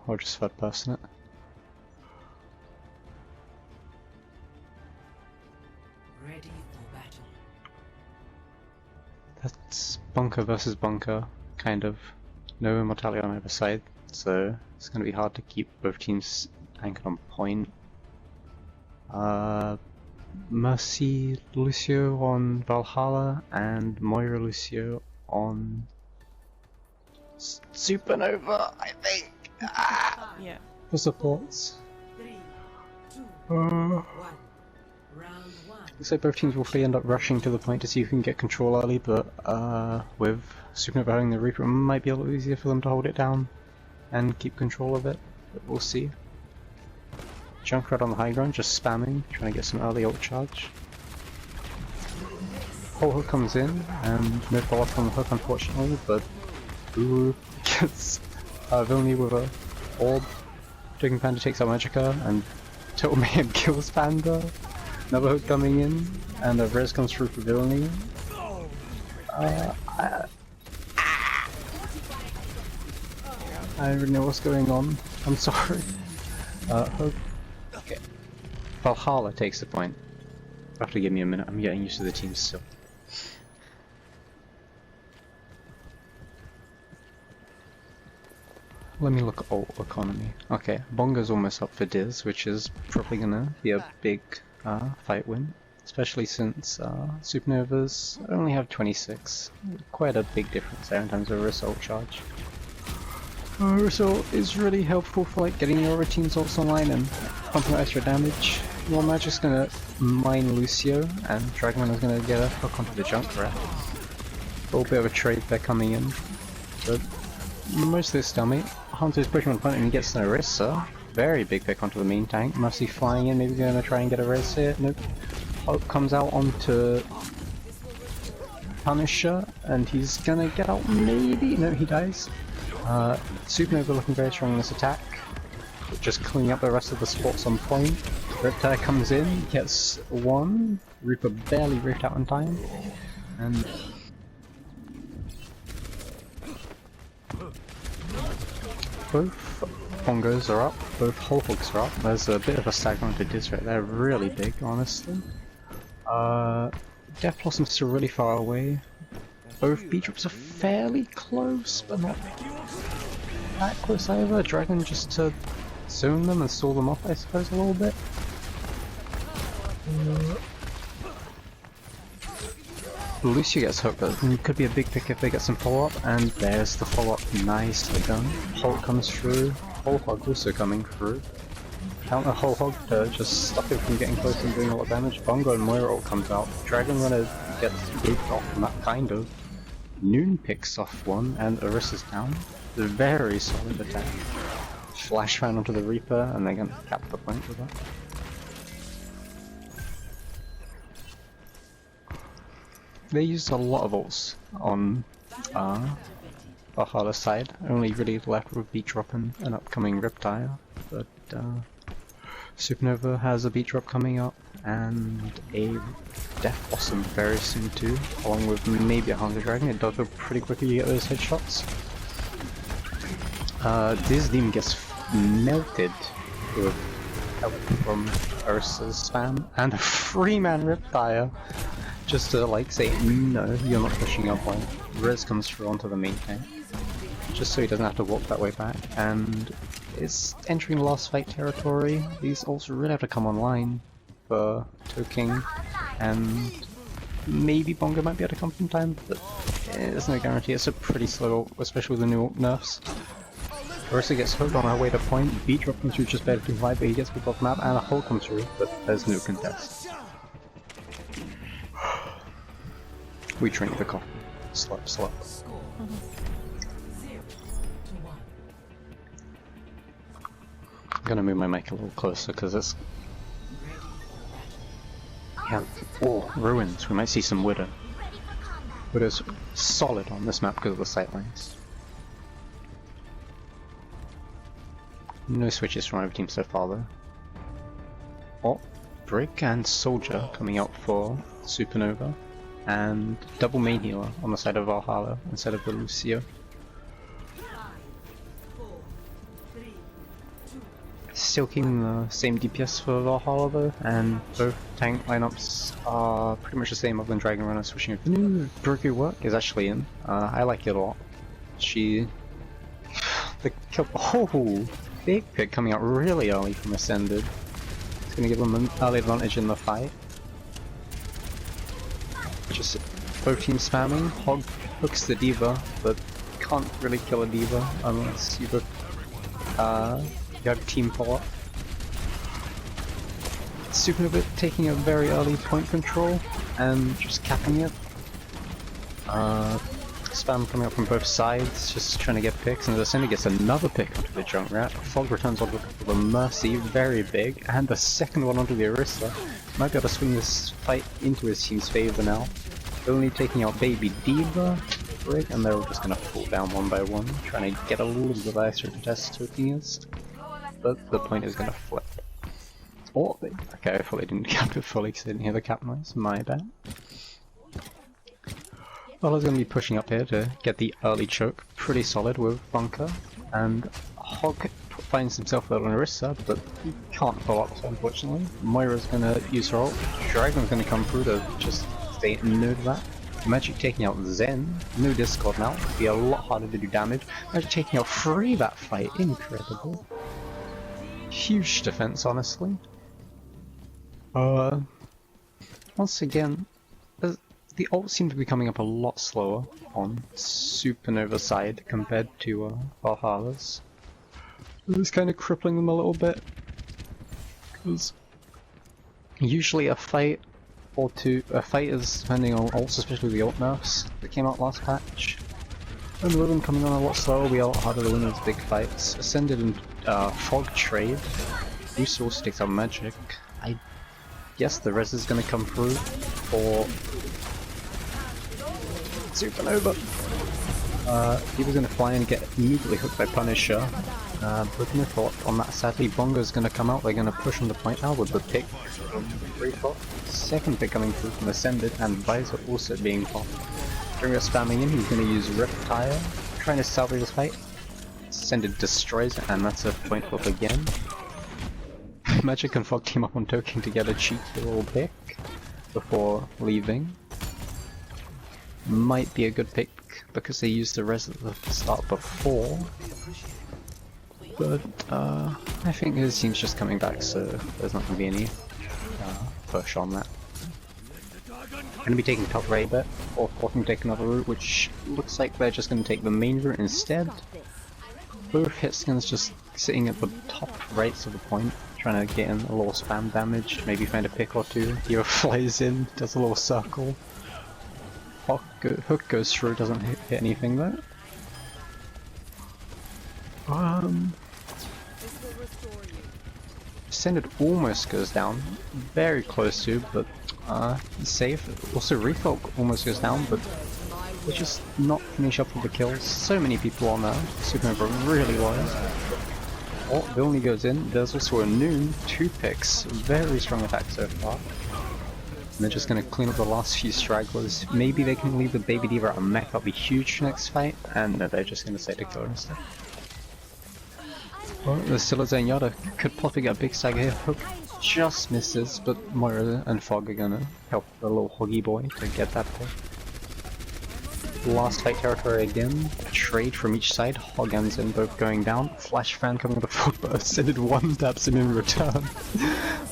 or just third person it. Ready for battle. That's bunker versus bunker, kind of. No immortality on either side, so it's going to be hard to keep both teams anchored on point. Mercy Lucio on Valhalla and Moira Lucio on SuperNova, I think. Yeah. For supports. 3, 2, 1. Round 1. Looks like both teams will probably end up rushing to the point to see who can get control early, but with SuperNova having the Reaper, it might be a little easier for them to hold it down and keep control of it, but we'll see. Junkrat on the high ground, just spamming, trying to get some early ult charge. Whole hook comes in, and no follow up on the hook unfortunately, but Uru gets Vilni with a orb. Dragon Panda takes out Magica, and Total Mayhem kills Panda. Another hook coming in, and a res comes through for Vilni. I don't really know what's going on, I'm sorry. Hook. Okay. Valhalla takes the point. You have to give me a minute, I'm getting used to the team still. Let me look at ult economy. Okay, Bonga's almost up for Diz, which is probably gonna be a big fight win. Especially since SuperNovas only have 26. Quite a big difference there in terms of result charge. Result is really helpful for like getting your routines ults online and pumping out extra damage. Well, Magic's gonna mine Lucio, and Dragonman is gonna get a hook onto the Junkrat. A little bit of a trade there coming in, but most of this dummy. Hunter's pushing on point and he gets no Orisa. Very big pick onto the main tank. Mercy flying in, maybe gonna try and get a res here. Nope. Hope comes out onto Punisher, and he's gonna get out maybe? No, he dies. SuperNova looking very strong in this attack. Just cleaning up the rest of the spots on point. Riptide comes in, gets one. Reaper barely ripped out in time. And both bongos are up, both whole hooks are up. There's a bit of a stagnated Diz right there, really big, honestly. Death Blossom's still really far away. Both B-drops are fairly close, but not that close either. Dragon just to zone them and stall them off, I suppose, a little bit. Lucio gets hooked, but it could be a big pick if they get some follow-up, and there's the follow-up, nicely done. Hulk comes through, Whole Hog also coming through. Counter Whole Hog to just stop it from getting close and doing a lot of damage. Bongo and Moira ult comes out. Dragon Runner gets looped off from that kind of. Noon picks off one, and Orisa's down. A very solid attack. Flash fan onto the Reaper, and they're gonna cap the point with that. They used a lot of ults on Valhalla's side, only really left with Beat Drop and an upcoming Riptide, but SuperNova has a Beat Drop coming up and a Death Blossom very soon too, along with maybe a Hunger Dragon. It does go pretty quickly, you get those headshots. This Demon gets melted with help from Ursa's spam, and a 3-man Riptide. Just to like say, no, you're not pushing up point. Res comes through onto the main tank, just so he doesn't have to walk that way back, and it's entering last fight territory. These ults really have to come online for Toking, and maybe Bongo might be able to come from time, but there's no guarantee. It's a pretty slow ult, especially with the new ult nerfs. Ursa gets hooked on her way to point, B-drop comes through just better to fight, but he gets picked off the map, and a hole comes through, but there's no contest. We drink the coffee. Slurp, slurp. I'm gonna move my mic a little closer because it's... Yeah. Oh, ruins. We might see some Widow. Widow's solid on this map because of the sightlines. No switches from either team so far though. Oh, Brick and Soldier coming out for SuperNova. And double main healer on the side of Valhalla instead of the Lucio. 5, 4, 3, Still keeping the same DPS for Valhalla though, and both tank lineups are pretty much the same other than Dragon Runner switching over. The new Grogu work is actually in. I like it a lot. The kill. Oh! Big pick coming out really early from Ascended. It's gonna give them an early advantage in the fight. Just both teams spamming. Hog hooks the D.Va, but can't really kill a D.Va unless you have team follow-up. SuperNova taking a very early point control and just capping it. Spam coming up from both sides, just trying to get picks, and Ascended gets another pick onto the Junkrat. Fog returns onto the Mercy, very big, and the second one onto the Orisa. Might be able to swing this fight into his team's favor now. Only taking out Baby D.Va, and they're all just gonna fall down one by one, trying to get a little bit of extra contest tokenist. But the point is gonna flip. Oh, okay, I thought they didn't cap it fully because I didn't hear the cap noise, my bad. Well, he's going to be pushing up here to get the early choke, pretty solid with Bunker, and Hog finds himself out on Orisa, but he can't follow up, unfortunately. Moira's going to use her ult, Dragon's going to come through to just stay no to that. Magic taking out Zen, no Discord now, it'll be a lot harder to do damage. Magic taking out Free that fight, incredible. Huge defense, honestly. Once again, the ult seems to be coming up a lot slower on SuperNova's side compared to Valhalla's. It's kind of crippling them a little bit, because usually a fight is depending on ults, especially the ult nerfs that came out last patch. And with them coming on a lot slower, we are a lot harder to win those big fights. Ascended and Fog trade. Boost also takes out Magic. I guess the res is going to come through for SuperNova. D.Va's going to fly and get immediately hooked by Punisher. But no thought on that, sadly. Bongo's going to come out, they're going to push on the point now with the pick from Reefot. Second pick coming through from Ascended, and Visor also being popped. During spamming in, he's going to use Reptile, trying to salvage this fight. Ascended destroys it, and that's a point flip again. Magic and Fog team up on Token to get a cheeky little pick before leaving. Might be a good pick because they used the res at the start before. But I think his team's just coming back, so there's not going to be any push on that. Going to be taking top right bet, or forking take another route, which looks like they're just going to take the main route instead. Both hitskins just sitting at the top rights of the point, trying to get in a little spam damage, maybe find a pick or two. Hero flies in, does a little circle. Hook goes through, doesn't hit anything though. Ascended almost goes down, very close to, but he's safe. Also Refolk almost goes down, but they just not finish up with the kills. So many people on there, SuperNova really was. Oh, it only goes in. There's also a Noon, 2 picks, very strong attack so far. And they're just going to clean up the last few stragglers. Maybe they can leave the Baby D.Va at a mech, that'll be huge next fight. And no, they're just going to say to kill her instead. Well, there's still a Zenyatta. Could possibly get a big stagger here. Hook just misses, but Moira and Fog are going to help the little huggy boy to get that pick. Last fight territory again. Trade from each side. Hog and Zen both going down. Flash fan coming with the Fog, but Ascended one taps him in return.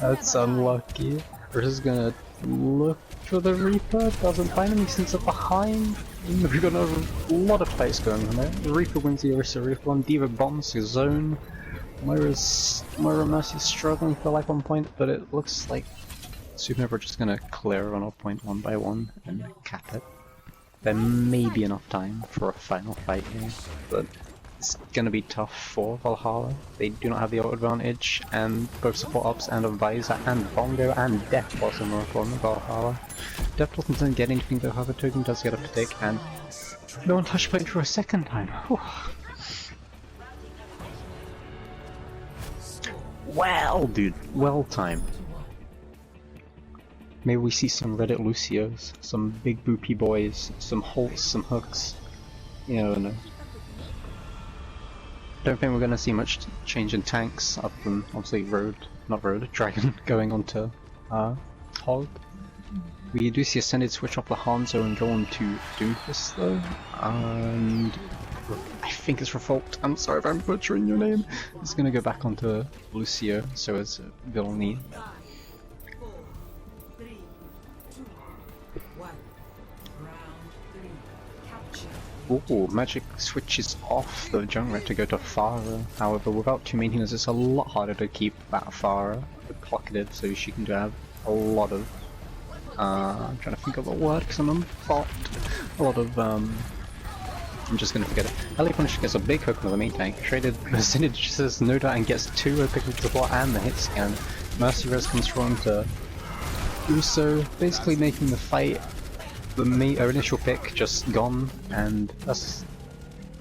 That's unlucky. We're just gonna look for the Reaper, doesn't find him, he sneaks up behind. We've got a lot of fights going on there. The Reaper wins the Orisa Reaper one, D.Va bombs his zone. Moira Mercy's struggling for life on point, but it looks like SuperNova are just gonna clear on a point one by one and cap it. There may be enough time for a final fight here, but it's gonna be tough for Valhalla. They do not have the ult advantage, and both support ups and a Visor and Bongo and Death Blossom are on Valhalla. Death Blossom doesn't get anything though, however Token does get a pick, and no one touched point for a second time. Whew. Well, dude, well timed. Maybe we see some Reddit Lucios, some big boopy boys, some Holts, some Hooks. You never know. don't think we're going to see much change in tanks, other than obviously Dragon going onto Hog. We do see Ascended switch off the Hanzo and go on to Doomfist though, and I think it's Revolt. I'm sorry if I'm butchering your name. It's going to go back onto Lucio, so it's Villainy. 5, 4, 3, 2, 1. Round 3. Capture. Ooh, Magic switches off the Junkrat to go to Farah. However, without two main healers, it's a lot harder to keep that Farah pocketed, so she can have a lot of. I'm trying to think of a word because I'm bot. A lot of. I'm just gonna forget it. LA Punish gets a big hook on the main tank. Traded Synergizes Noda and gets 2 pick with the bot and the hit scan. Mercy Res comes from to Uso, basically making the fight. The initial pick just gone, and that's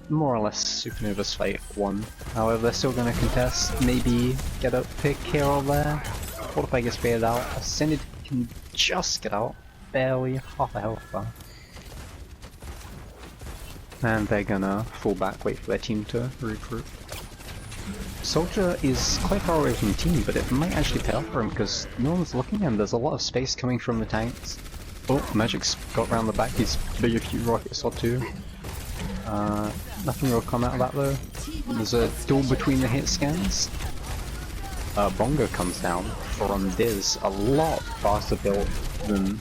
more or less Supernova's fight won. However, they're still going to contest, maybe get a pick here or there. Fortify gets baited out, Ascended can just get out, barely, half a health bar. And they're gonna fall back, wait for their team to regroup. Soldier is quite far away from the team, but it might actually pay off for him because no one's looking and there's a lot of space coming from the tanks. Oh, Magic's got round the back, he's big cute rocket slot too. Nothing will come out of that though. There's a duel between the hit scans. Bongo comes down from Diz, a lot faster built than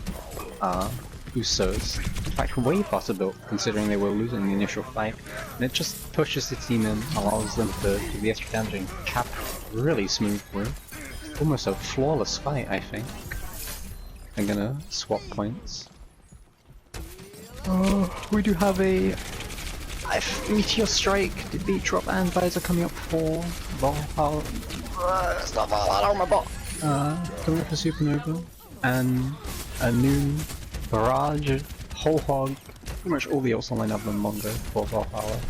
Usos. In fact, way faster built considering they were losing the initial fight. And it just pushes the team in, allows them to do the extra damage and cap really smoothly. Almost a flawless fight, I think. I'm gonna swap points. Oh, we do have a Meteor Strike, Defeat Drop and Visor coming up for Valhalla. It's not Valhalla, my bot! Coming up for SuperNova, and a new Barrage, Whole Hog, pretty much all the ults online other than Mongo for Valhalla.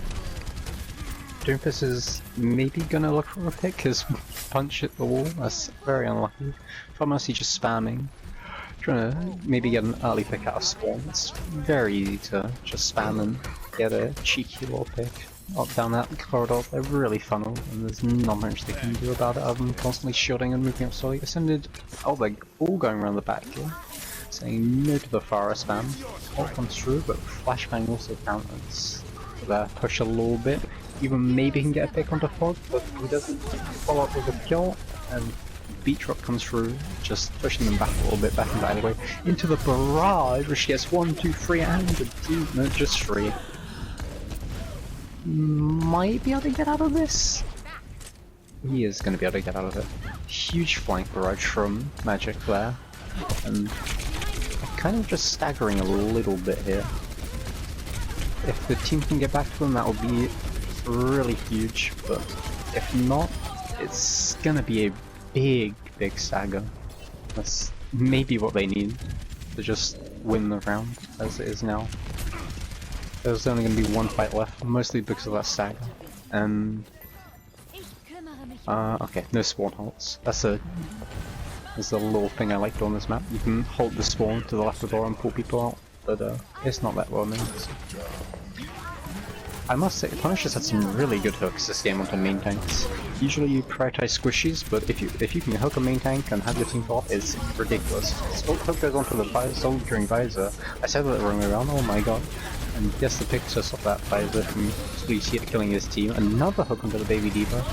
Doomfist is maybe gonna look for a pick, his punch hit the wall, that's very unlucky. Pharmacy just spamming. Trying to maybe get an early pick out of spawn. It's very easy to just spam and get a cheeky little pick up down that corridor. They're really funneled and there's not much they can do about it other than constantly shielding and moving up slowly. Ascended, oh they're all going around the back here, saying no to the Farah spam. All comes through, but Flashbang also counters. So push a little bit, even maybe can get a pick onto Fog, but he doesn't follow up with a kill, and Beat Drop comes through, just pushing them back a little bit, back into the alleyway, into the barrage, where she gets 1, 2, 3, and a 2, no, just 3. Might be able to get out of this? He is going to be able to get out of it. Huge flank barrage from Magic there, and kind of just staggering a little bit here. If the team can get back to them, that would be really huge, but if not, it's going to be a big stagger. That's maybe what they need to just win the round as it is now. There's only going to be one fight left, mostly because of that stagger. And okay, no spawn halts. That's a little thing I liked on this map. You can hold the spawn to the left of the door and pull people out, but it's not that well known. So. I must say, Punish has had some really good hooks this game onto main tanks. Usually you prioritize squishies, but if you can hook a main tank and have your team off, it's ridiculous. So hook goes onto the soldiering visor. I said that the wrong way around, oh my god. And gets the pick to stop that visor from killing his team. Another hook onto the Baby Diva.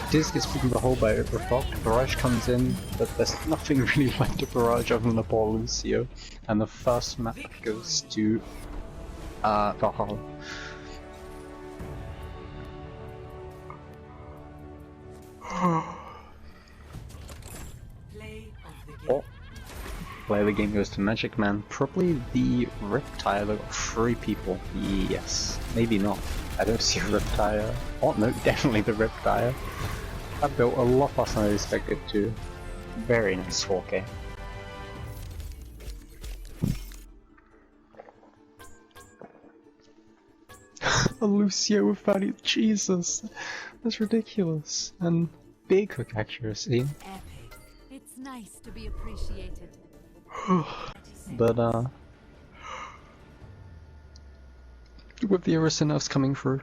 Diz gets put in the hole by Overclocked. Barrage comes in, but there's nothing really left to Barrage other than the ball Lucio. And the first map goes to Valhalla. Play of the game goes to Magic Man. Probably the Riptire that got 3 people. Yes. Maybe not. I don't see a Riptire. Oh no, definitely the Riptire. That built a lot faster than I expected to. Very nice 4K. A Lucio with value. Jesus. That's ridiculous. And big hook accuracy. Epic. It's nice to be appreciated. But with the Arisa nerfs coming through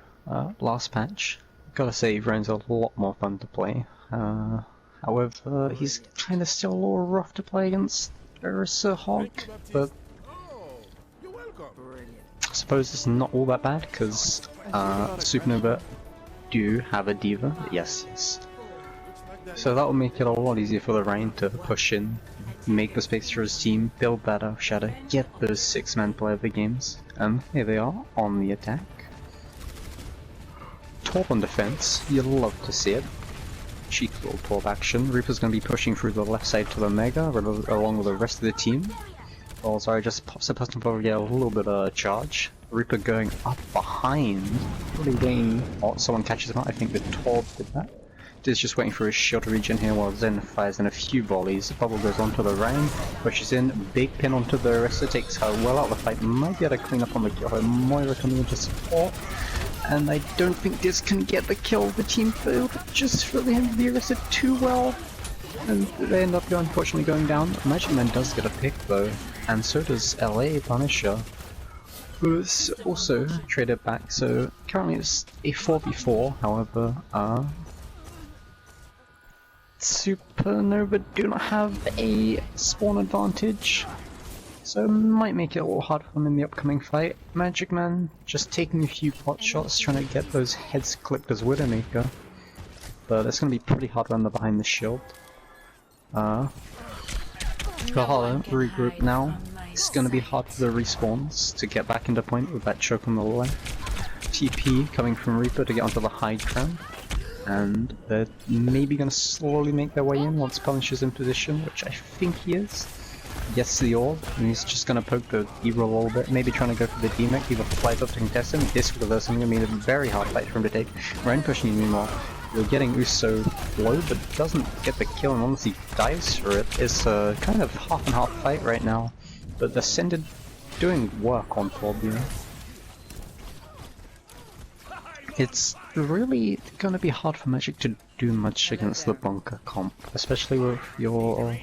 last patch, Gotta say, Ren's a lot more fun to play. However, he's kind of still a little rough to play against Ursa Hog, but I suppose it's not all that bad because SuperNova do have a diva. Yes. So that will make it a lot easier for the Rhine to push in, make the space for his team, build that out shadow, get those 6-man play of the games, and here they are on the attack. Torb on defense, you'll love to see it. Cheeky little Torb action. Reaper's going to be pushing through the left side to the Mega, along with the rest of the team. Oh, sorry, just pops the person forward, get a little bit of charge. Reaper going up behind, really getting... Oh, someone catches him out, I think the Torb did that. Diz just waiting for his shield regen here while Zen fires in a few volleys. Bubble goes onto the Rhine, pushes in, big pin onto the Arista, takes her well out of the fight, might be able to clean up on the kill. Moira coming in to support, and I don't think Diz can get the kill. The team failed just for the Arista too well, and they end up unfortunately going down. Magic Man does get a pick though, and so does LA Punisher, who's also traded back, so currently it's a 4v4, however, SuperNova do not have a spawn advantage, so it might make it a little hard for them in the upcoming fight. Magic Man just taking a few pot shots, trying to get those heads clipped as Widowmaker, but it's going to be pretty hard when they're behind the shield. Valhalla, regroup now. It's going to be hard for the respawns to get back into point with that choke on the left. TP coming from Reaper to get onto the high ground. And they're maybe going to slowly make their way in once Punisher's in position, which I think he is. Gets the orb, and he's just going to poke the D-roll a little bit, maybe trying to go for the D-mech, either flies up to contest him. This would have going to be a very hard fight for him to take. Ren pushing him meanwhile. We're getting Uso low, but doesn't get the kill, and honestly dives for it. It's a kind of half and half fight right now, but the Ascended doing work on Torb, you know. It's really going to be hard for Magic to do much against the bunker comp, especially with your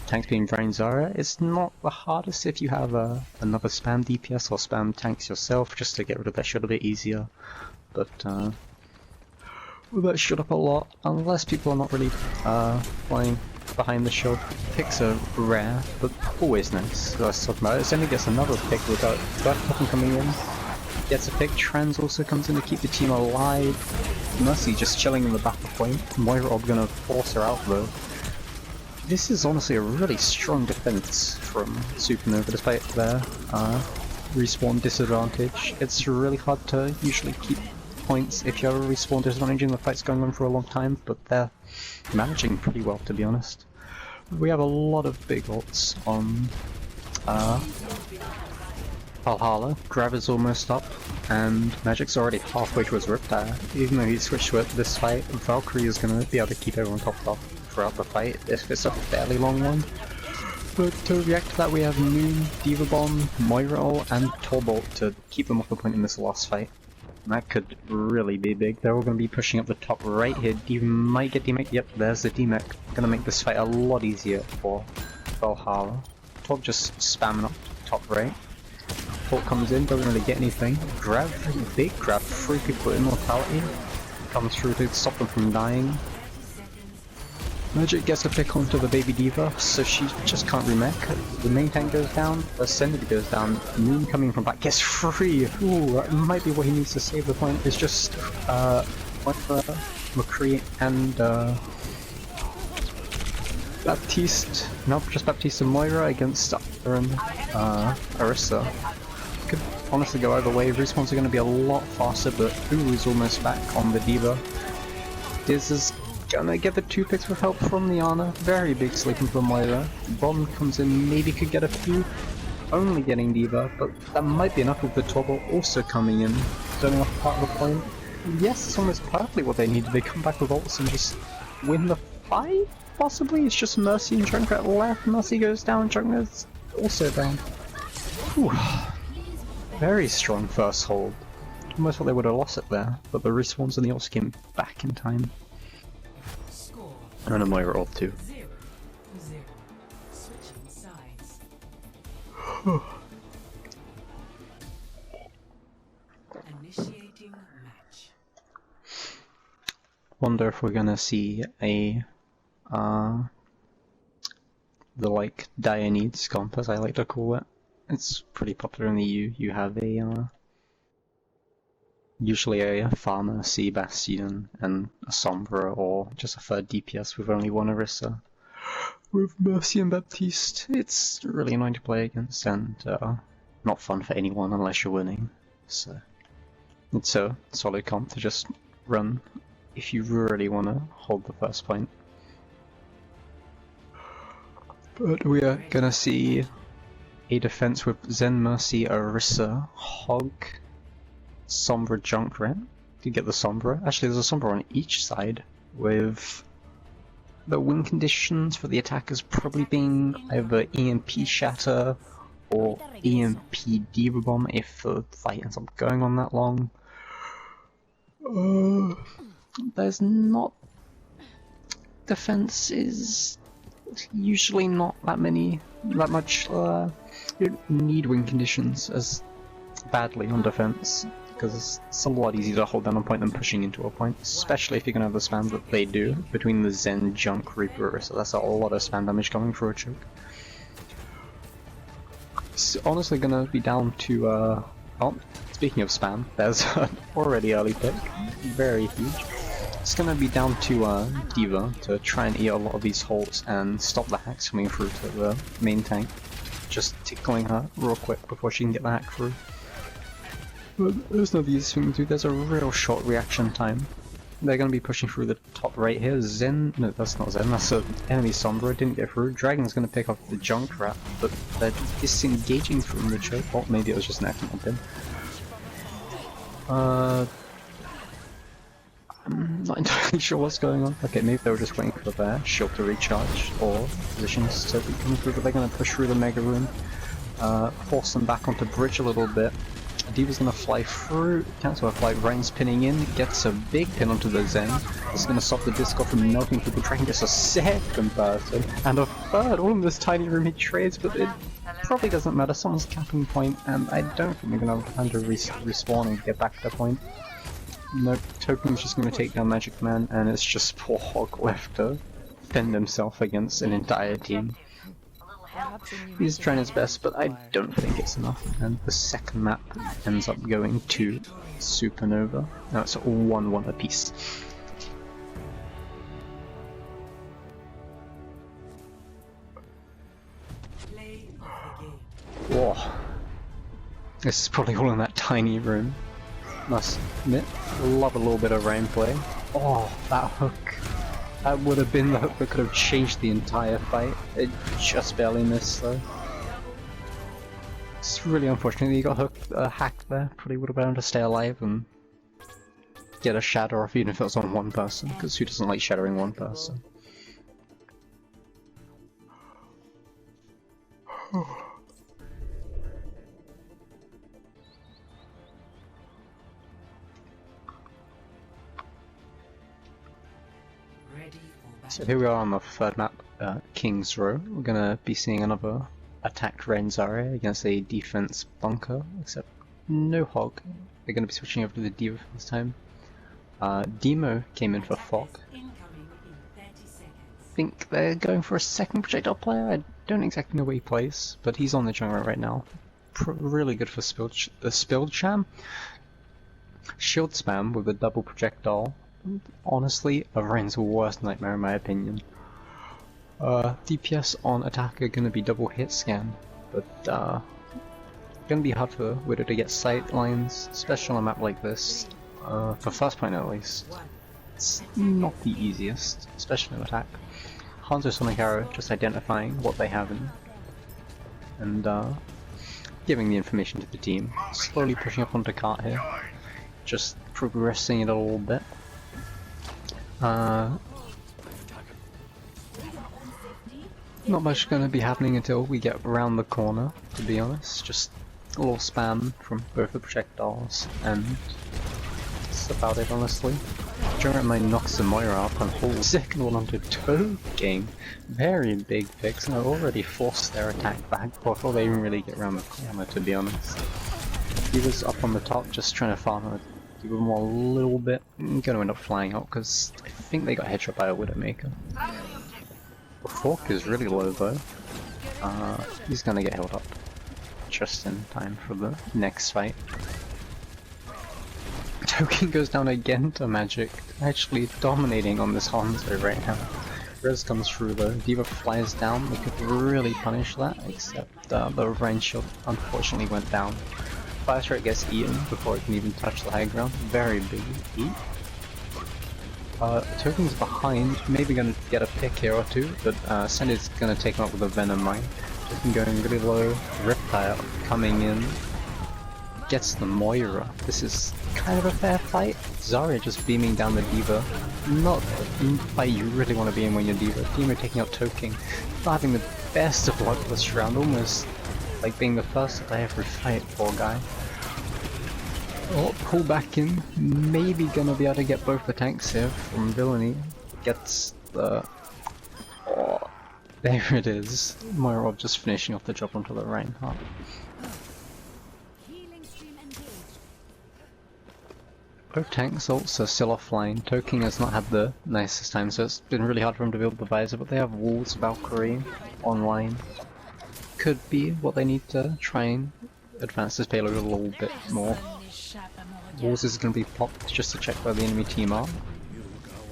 tanks being Drain Zara. It's not the hardest if you have another spam DPS or spam tanks yourself, just to get rid of that shield a bit easier. But with that shield up a lot, unless people are not really flying behind the shield, picks are rare, but always nice. Let's talk about it. It only gets another pick without Black coming in. Gets a pick, Trans also comes in to keep the team alive. Mercy just chilling in the back point. Moira Orb gonna force her out though. This is honestly a really strong defense from SuperNova despite their respawn disadvantage. It's really hard to usually keep points if you have a respawn disadvantage and the fight's going on for a long time, but they're managing pretty well to be honest. We have a lot of big ults on Valhalla. Grav is almost up, and Magic's already halfway to his Riptide. Even though he switched to it this fight, Valkyrie is going to be able to keep everyone topped up throughout the fight, if it's a fairly long one. But to react to that, we have Moon, Diva Bomb, Moira Ult, and Torbolt to keep them off the point in this last fight. And that could really be big. They're all going to be pushing up the top right here. Diva might get D-Mech. Yep, there's the D-Mech. Going to make this fight a lot easier for Valhalla. Torb just spamming up top right. Torb comes in, doesn't really get anything. Grab, big grab, 3 people with immortality. Comes through to stop them from dying. Magic gets a pick onto the baby diva, so she just can't remech. The main tank goes down, Ascended goes down, Moon coming from back gets free! Ooh, that might be what he needs to save the point. It's just McCree and Baptiste, nope, just Baptiste and Moira against Arthur and Arissa. Could honestly go either way. Respawns are going to be a lot faster, but Uru is almost back on the diva. Diz is gonna get the 2 picks with help from the Ana. Very big sleeping for Moira. Bomb comes in, maybe could get a few. Only getting diva, but that might be enough with the Torbo also coming in. Turning off part of the point. Yes, it's almost perfectly what they need. They come back with ults and just win the fight? Possibly? It's just Mercy and Junkrat left. Mercy goes down, Junkrat's also down. Whew. Very strong first hold. Almost thought they would have lost it there, but the respawns and the ults came back in time. And a Moira ult too. 0-0. Switching sides. Initiating match. wonder if we're gonna see a the like dire needs comp, as I like to call it. It's pretty popular in the EU. You have a usually a farmer, sea bastion, and a sombra, or just a third DPS with only one Orisa. With Mercy and Baptiste, it's really annoying to play against, and not fun for anyone unless you're winning. So it's a solid comp to just run if you really want to hold the first point. But we are gonna see a defense with Zen, Mercy, Orisa, Hog, Sombra, Junkrat to get the Sombra. Actually, there's a Sombra on each side, with the win conditions for the attackers probably being either EMP Shatter or EMP Diva Bomb if the fight ends up going on that long. There's not... Defense is usually not that much, you don't need win conditions as badly on defense, because it's a lot easier to hold down a point than pushing into a point, especially if you're going to have the spam that they do between the Zen, Junk, Reaper, so that's a lot of spam damage coming through a choke. It's honestly going to be down to, oh, speaking of spam, there's an already early pick, very huge. It's going to be down to Diva to try and eat a lot of these holes and stop the hacks coming through to the main tank, just tickling her real quick before she can get the hack through. But there's no easy thing to do, there's a real short reaction time. They're going to be pushing through the top right here. Zen, no that's not Zen, that's an enemy Sombra, didn't get through. Dragon's going to pick up the Junkrat, but they're disengaging from the choke. Oh, maybe it was just an accidental pin. I'm not entirely sure what's going on. Okay, maybe they were just waiting for their shield to recharge, or positions to be coming through, but they're going to push through the Mega Room, force them back onto bridge a little bit. Diva's gonna fly through, cancel her flight, Rein's pinning in, gets a big pin onto the Zen. This is gonna stop the Discord from melting through the Dragon, gets a second person, and a third, all in this tiny room he trades, but it probably doesn't matter, someone's capping point, and I don't think we're gonna have time to respawn and get back to the point. Nope, Token's just gonna take down Magic Man, and it's just poor Hog left to fend himself against an entire team. He's trying his best, but I don't think it's enough, and the second map ends up going to SuperNova. Now it's 1-1 apiece. Whoa. This is probably all in that tiny room. Must admit, love a little bit of rain play. Oh, that hook. That would have been the hook that could have changed the entire fight. It just barely missed though. It's really unfortunate that you got hacked there. Probably would have been able to stay alive and get a shatter off even if it was on one person, because who doesn't like shattering one person? So here we are on the third map, King's Row. We're gonna be seeing another attack Renzare against a defense bunker, except no Hog. They're gonna be switching over to the Diva this time. Demo came in for Fog. I think they're going for a second projectile player. I don't exactly know where he plays, but he's on the jungle right now. Really good for Spilled Sham. Shield spam with a double projectile. Honestly, a Rein's worst nightmare in my opinion. DPS on attack are gonna be double hit scan, but gonna be hard for Widow to get sight lines, especially on a map like this. For first point at least. It's not the easiest, especially on attack. Hanzo Sonic Arrow just identifying what they have and giving the information to the team. Slowly pushing up onto cart here. Just progressing it a little bit. Not much going to be happening until we get around the corner, to be honest. Just a little spam from both the projectiles, and that's about it, honestly. Junkrat might knock some Moira up and hold second one onto Token. Very big picks, and they've already forced their attack back before they even really get around the corner, to be honest. He was up on the top just trying to farm a Give them a little bit. I'm gonna end up flying out because I think they got headshot by a Widowmaker. The fork is really low though. He's gonna get held up just in time for the next fight. Token goes down again to Magic, actually dominating on this Hanzo right now. Res comes through though, D.Va flies down, they could really punish that, except the rain shield unfortunately went down. Fire Strike gets eaten before it can even touch the high ground, very big eat. Token's behind, maybe gonna get a pick here or two, but Sendit's gonna take him up with a Venom Mine. Token going really low, Riptile coming in, gets the Moira. This is kind of a fair fight. Zarya just beaming down the D.Va. Not the fight you really want to be in when you're D.Va. Teemo taking out Toking, not having the best of luck this round, almost like being the first to die every fight, poor guy. Oh, pull back in, maybe gonna be able to get both the tanks here from Villainy. Gets the... Oh, there it is. Moira just finishing off the job onto the Reinhardt. Both tank salts are still offline. Toking has not had the nicest time, so it's been really hard for him to build the visor, but they have Walls, Valkyrie online. Could be what they need to try and advance this payload a little bit more. Walls is going to be popped just to check where the enemy team are.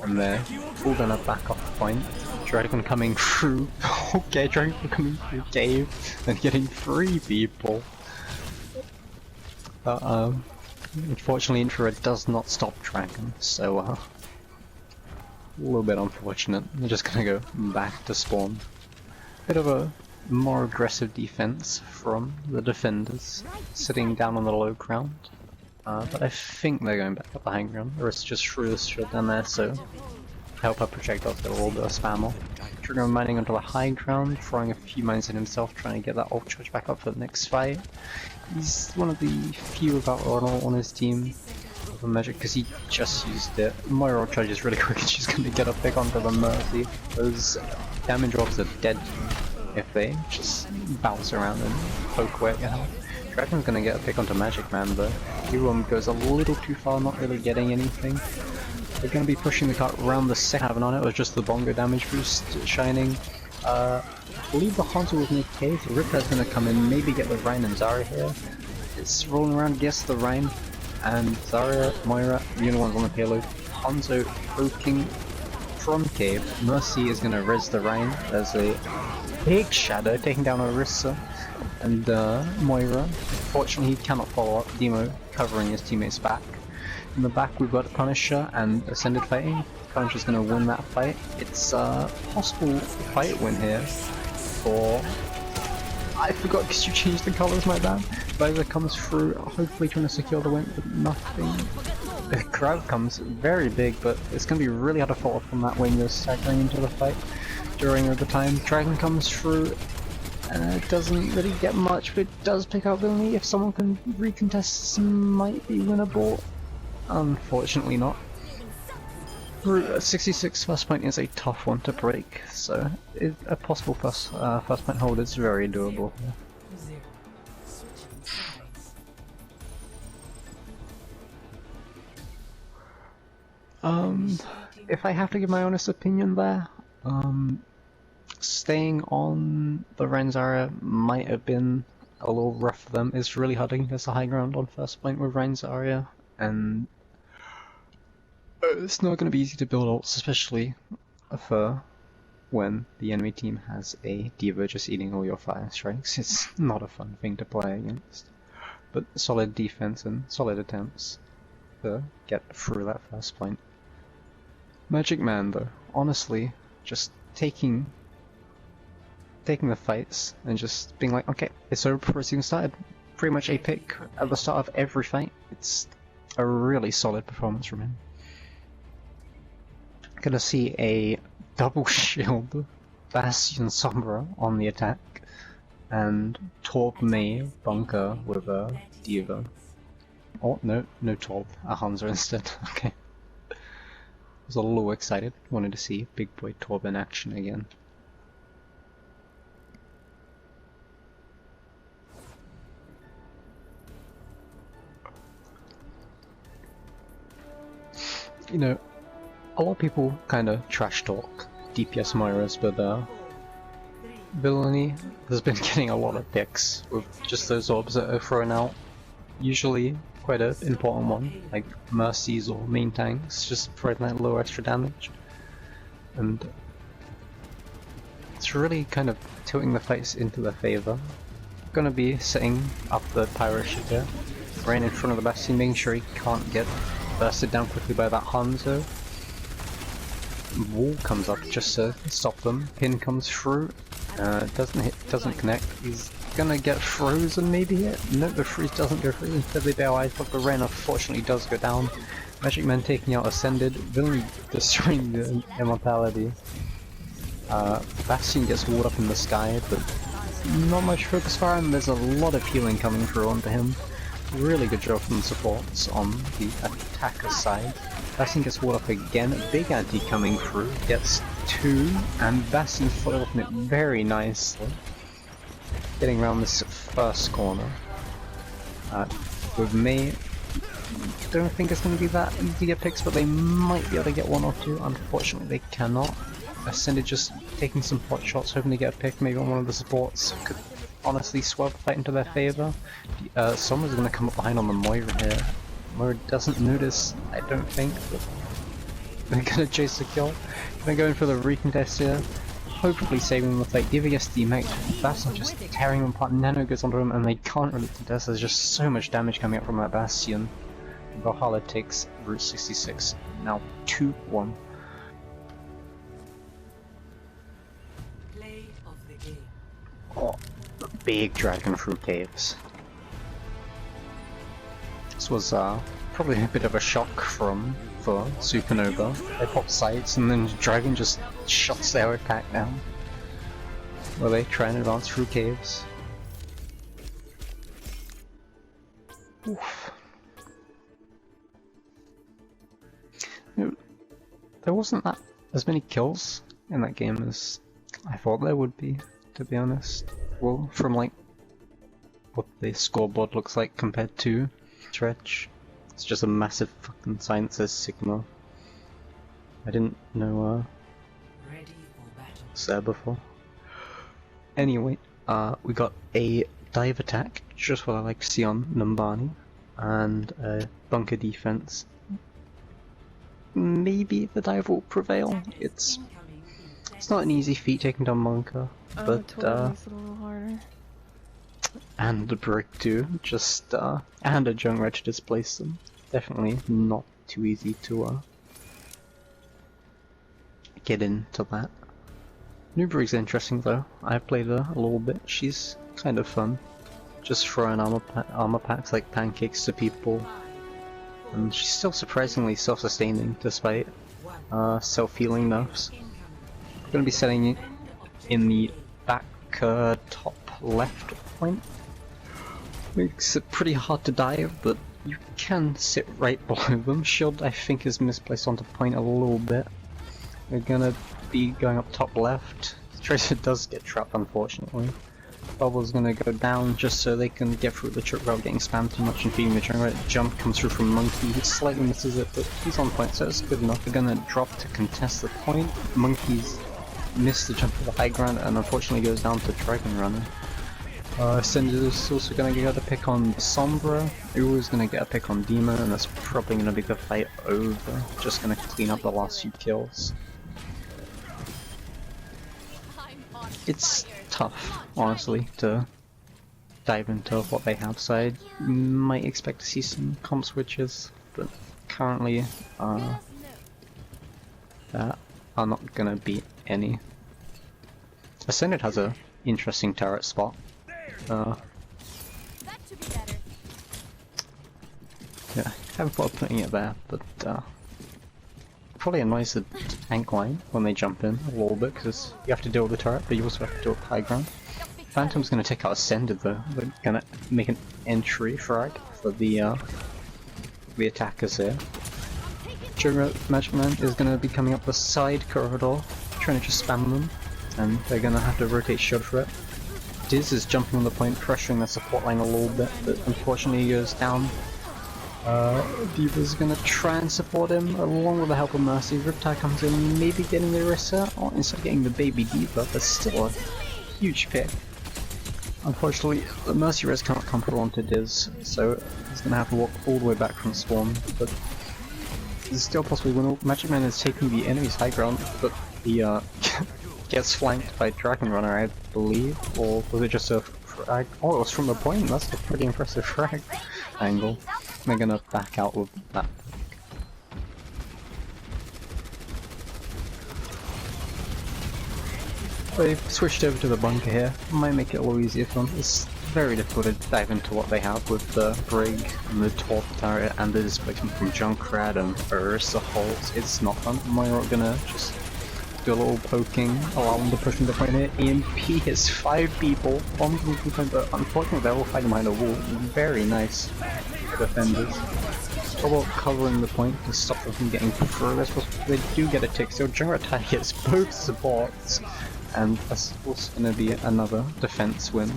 And they're all going to back off point. Dragon coming through. Okay, Dragon coming through cave and getting 3 people. But unfortunately Infrared does not stop Dragon, so a little bit unfortunate. They're just going to go back to spawn. Bit of a more aggressive defense from the defenders, sitting down on the low ground. But I think they're going back up the high ground, or it's just threw this shield down there, so help our projectiles get a little bit of spam off. Trigger mining onto the high ground, throwing a few mines in himself, trying to get that ult charge back up for the next fight. He's one of the few without Ronald on his team of a Magic, because he just used it. Moira ult charge is really quick and she's going to get a pick onto the Mercy. Those damage drops are dead if they just bounce around and poke away at your health. Dragon's gonna get a pick onto Magic Man though. Hero goes a little too far, not really getting anything. They're gonna be pushing the cart around the second haven on it, or just the bongo damage boost shining. I believe the Hanzo was in the cave, so Riptide's gonna come in, maybe get the Rein and Zarya here. It's rolling around, yes, the Rein, and Zarya, Moira, the only ones on the payload. Hanzo poking from cave. Mercy is gonna res the Rein. There's a big shadow taking down Orisa. And Moira, unfortunately he cannot follow up. Demo covering his teammates back. In the back we've got Punisher and Ascended fighting. Punisher's going to win that fight. It's a possible fight win here for... I forgot because you changed the colours, my bad. Visor comes through, hopefully trying to secure the win, but nothing. The crowd comes very big, but it's going to be really hard to follow from that when you're staggering into the fight during the time. Dragon comes through. It doesn't really get much, but it does pick up Villainy. If someone can recontest, this might be winnable. Unfortunately not. 66 first point is a tough one to break, so a possible first point hold is very doable. If I have to give my honest opinion there, staying on the Zarya might have been a little rough for them. It's really hard to contest the high ground on first point with Zarya, and it's not going to be easy to build ults, especially for when the enemy team has a D.Va just eating all your fire strikes. It's not a fun thing to play against. But solid defense and solid attempts to get through that first point. Magic Man though, honestly, just taking the fights and just being like, okay, it's over before it's even started. Pretty much a pick at the start of every fight. It's a really solid performance from him. Gonna see a double shield Bastion Sombra on the attack, and Torb May bunker with a D.Va. Oh, no Torb, a Hanzo instead. Okay. I was a little excited, wanted to see big boy Torb in action again. You know, a lot of people kind of trash talk DPS Moiras, but Villainy has been getting a lot of picks with just those orbs that are thrown out. Usually quite an important one, like Mercies or main tanks, just providing that low extra damage. And it's really kind of tilting the fights into their favour. Gonna be setting up the Pyro ship here, right in front of the Bastion, making sure he can't get bursted down quickly by that Hanzo. Wall comes up just to stop them. Pin comes through. Doesn't connect. He's gonna get frozen maybe? No, the freeze doesn't go through. Instead they bail out, but the Ren unfortunately does go down. Magic Man taking out Ascended, Villain destroying the Immortality. Bastion gets walled up in the sky, but not much focus fire, and there's a lot of healing coming through onto him. Really good job from the supports on the attacker side. Bastion gets walled up again, a big anti coming through, gets 2, and Bastion foiled it very nicely. Getting around this first corner. With me, don't think it's going to be that easy to get picks, but they might be able to get 1 or 2. Unfortunately they cannot. Ascended just taking some pot shots, hoping to get a pick maybe on one of the supports. Could honestly swerve the fight into their favour. Someone's going to come up behind on the Moira here. Moira doesn't notice, I don't think, but they're going to chase the kill. Gonna go in for the recontest here, hopefully saving the fight. Diva gets demeched, Bastion just tearing them apart, Nano goes onto him and they can't really contest. There's just so much damage coming up from that Bastion. Valhalla takes Route 66, now 2-1. Play of the game. Oh, the big dragon through caves. This was probably a bit of a shock for SuperNova. They pop sights and then the dragon just shuts their attack down. While they try and advance through caves. Oof. There wasn't as many kills in that game as I thought there would be, to be honest. Well, from like what the scoreboard looks like compared to Stretch. It's just a massive fucking sign that says Sigma. I didn't know Ready for battle. it's there before. Anyway, we got a dive attack, just what I like to see on Numbani, and a bunker defense. Maybe the dive will prevail. It's not an easy feat taking down bunker, but totally makes it a little harder. and the brick too, just and a Junkrat to displace them. Definitely not too easy to get into that. Nubrig's interesting though. I've played her a little bit. She's kind of fun. Just throwing armor packs like pancakes to people. And she's still surprisingly self-sustaining despite self-healing nerfs. I'm going to be setting it in the back top left point. Makes it pretty hard to dive, but you can sit right below them. Shield I think is misplaced onto point a little bit. We're gonna be going up top left. Tracer does get trapped unfortunately. Bubble's gonna go down just so they can get through the trip without getting spammed too much and feeding the Junkrat. Jump comes through from Monkey, he slightly misses it, but he's on point, so it's good enough. They're gonna drop to contest the point. Monkey's missed the jump to the high ground and unfortunately goes down to Dragon Runner. Cinder's also gonna get a pick on Sombra, Uru's gonna get a pick on Demon, and that's probably gonna be the fight over. Just gonna clean up the last few kills. It's tough, honestly, to dive into what they have, so I might expect to see some comp switches, but currently that are not gonna be any. Ascended has a interesting turret spot. That should be better. Yeah, haven't thought of putting it there, but probably annoys the tank line when they jump in a little bit, because you have to deal with the turret, but you also have to deal with high ground. Phantom's gonna take out Ascended though, they're gonna make an entry frag for the attackers here. Magic Man is gonna be coming up the side corridor, trying to just spam them, and they're gonna have to rotate shield for it. Diz is jumping on the point, pressuring the support line a little bit, but unfortunately he goes down. Diva's gonna try and support him along with the help of Mercy. Riptide comes in, maybe getting the Orisa, or instead of getting the baby Diva, but still a huge pick. Unfortunately, the Mercy Res can't come through onto Diz, so he's gonna have to walk all the way back from spawn, but it's still possible when Magic Man is taking the enemy's high ground, but he gets flanked by Dragon Runner, I believe, or was it just a frag? Oh, it was from the point, that's a pretty impressive frag angle. They're gonna back out with that. They've switched over to the bunker here, might make it a little easier for them. It's very difficult to dive into what they have with the Brig and the Torp turret and the displacement from Junkrat and Orisa Holes. It's not fun. Moira gonna just do a little poking, allow them to push into the point here. EMP hits 5 people, bombs them from point, but unfortunately they're all fighting behind a wall. Very nice defenders. Trouble covering the point to stop them from getting through this, but they do get a tick. So Junkrat hits both supports, and that's also going to be another defense win.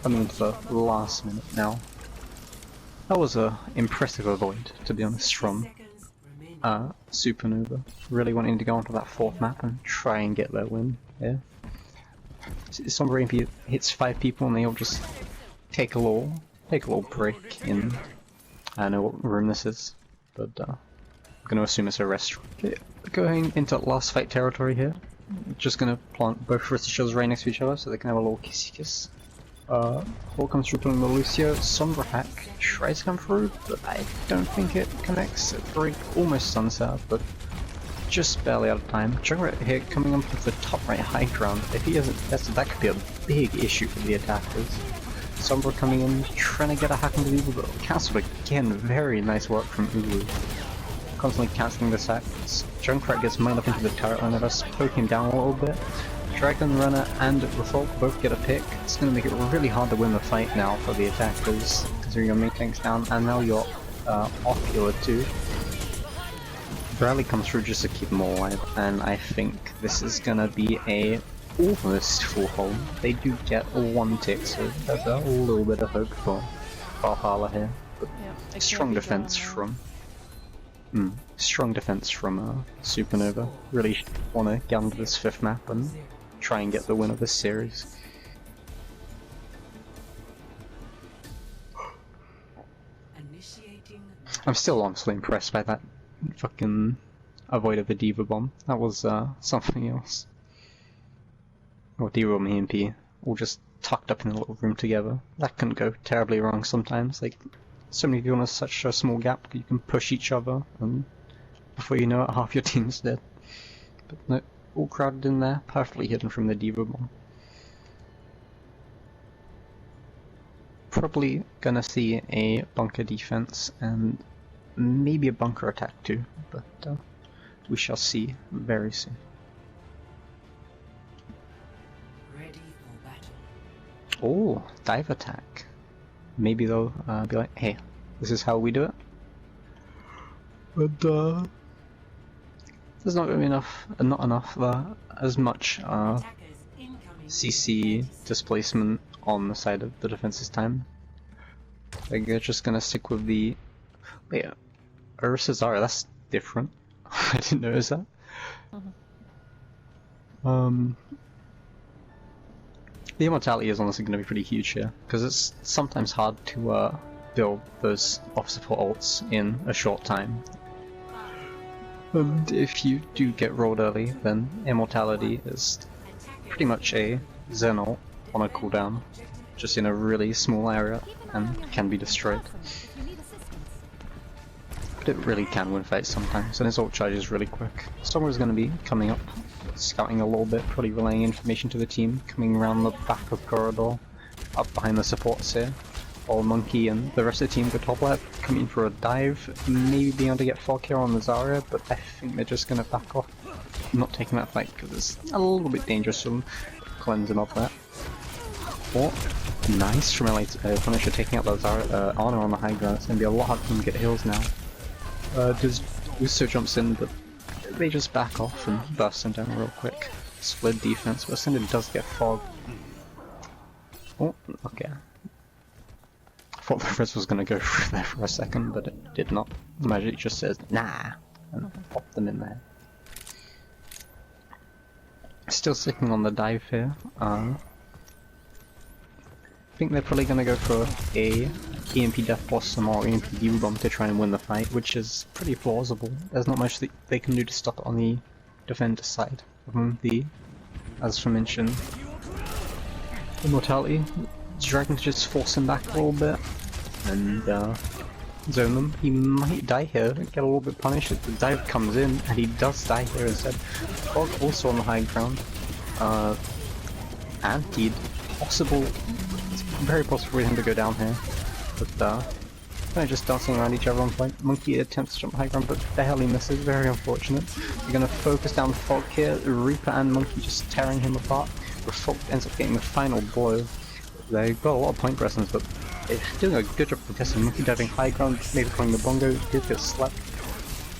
Coming into the last minute now. That was a impressive avoid, to be honest, from SuperNova. Really wanting to go onto that 4th map and try and get their win here. Sombra EMP hits 5 people and they all just take a little break in. I don't know what room this is, but I'm going to assume it's a restaurant. Okay, going into last fight territory here. Just going to plant both Ristishells right next to each other so they can have a little kissy kiss. Hall comes through pulling the Lucio. Sombra hack tries to come through, but I don't think it connects. Brig almost stuns her, but just barely out of time. Junkrat here coming up with the top right high ground. If he doesn't, that could be a big issue for the attackers. Sombra coming in, trying to get a hack into the Ulu, but cancelled again. Very nice work from Ulu. Constantly cancelling the sacks. Junkrat gets mined up into the turret line of us, poking him down a little bit. Dragon Runner and Revolt both get a pick. It's going to make it really hard to win the fight now for the attackers, considering your main tank's down, and now your Ocular too. Bradley comes through just to keep them all alive, and I think this is going to be a almost full hold. They do get 1 tick, so there's a little bit of hope for Valhalla here. But Yeah, strong defense from SuperNova. Really want to get onto this 5th map and try and get the win of this series. I'm still honestly impressed by that fucking avoid of the Diva Bomb. That was something else. Or Diva Bomb EMP, all just tucked up in a little room together. That can go terribly wrong sometimes. Like, so many people in such a small gap, you can push each other, and before you know it, half your team's dead. But no, all crowded in there, perfectly hidden from the Diva Bomb. Probably gonna see a bunker defense and maybe a bunker attack too, but we shall see very soon. Ready for battle. Oh, dive attack. Maybe they'll be like, hey, this is how we do it. But there's not going to be enough, not enough, as much CC displacement on the side of the defense this time. They're just going to stick with the... Wait, Ursa Zara, that's different. I didn't notice that. The immortality is honestly going to be pretty huge here, because it's sometimes hard to build those off-support ults in a short time. And if you do get rolled early, then immortality is pretty much a Zen ult on a cooldown, just in a really small area, and can be destroyed. But it really can win fights sometimes, and his ult charges really quick. Someone's going to be coming up, scouting a little bit, probably relaying information to the team, coming around the back of corridor, up behind the supports here. While Monkey and the rest of the team go top left, coming for a dive, maybe being able to get fog here on the Zarya, but I think they're just going to back off, not taking that fight because it's a little bit dangerous for them. Cleanse them of that. Oh, nice from LA Punisher taking out the Zarya, Honor on the high ground. It's going to be a lot harder for them to get heals now. Uso jumps in, but they just back off and burst them down real quick. Split defense, but Cinder does get fog. Oh, okay. thought the Res was gonna go through there for a second, but it did not. The magic just says, nah, and popped them in there. Still sticking on the dive here. I think they're probably gonna go for a EMP Death Blossom or EMP Diva Bomb to try and win the fight, which is pretty plausible. There's not much that they can do to stop it on the defender side. As mentioned, Immortality. Dragon to just force him back a little bit and zone them. He might die here, get a little bit punished if the dive comes in, and he does die here instead. Fog also on the high ground. Antied. Possible. It's very possible for him to go down here. But kind of just dancing around each other on point. Monkey attempts to jump high ground but barely misses, very unfortunate. We're gonna focus down Fog here, Reaper and Monkey just tearing him apart. Where Fog ends up getting the final blow. They've got a lot of point presence, but they're doing a good job protecting. Monkey diving high ground, maybe pulling the bongo, did get slapped.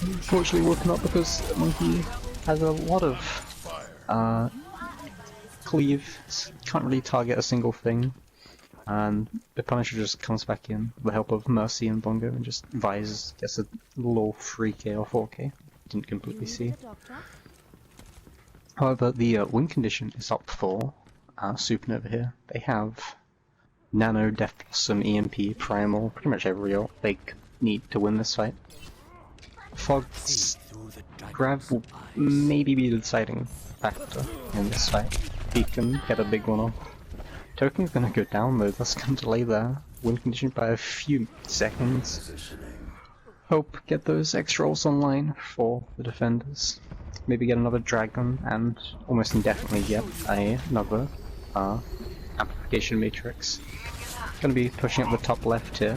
Unfortunately woken up because Monkey has a lot of cleave, can't really target a single thing. And the Punisher just comes back in with the help of Mercy and Bongo and just vises, gets a low 3k or 4k. Didn't completely see. However, the win condition is up for SuperNova here. They have Nano, Death Blossom, EMP, Primal, pretty much every ult they need to win this fight. Fog's grab will maybe be the deciding factor in this fight. He can get a big one off. Token's gonna go down though, that's gonna delay their win condition by a few seconds. Hope get those extra rolls online for the defenders. Maybe get another dragon and almost indefinitely get another amplification matrix. Gonna be pushing up the top left here.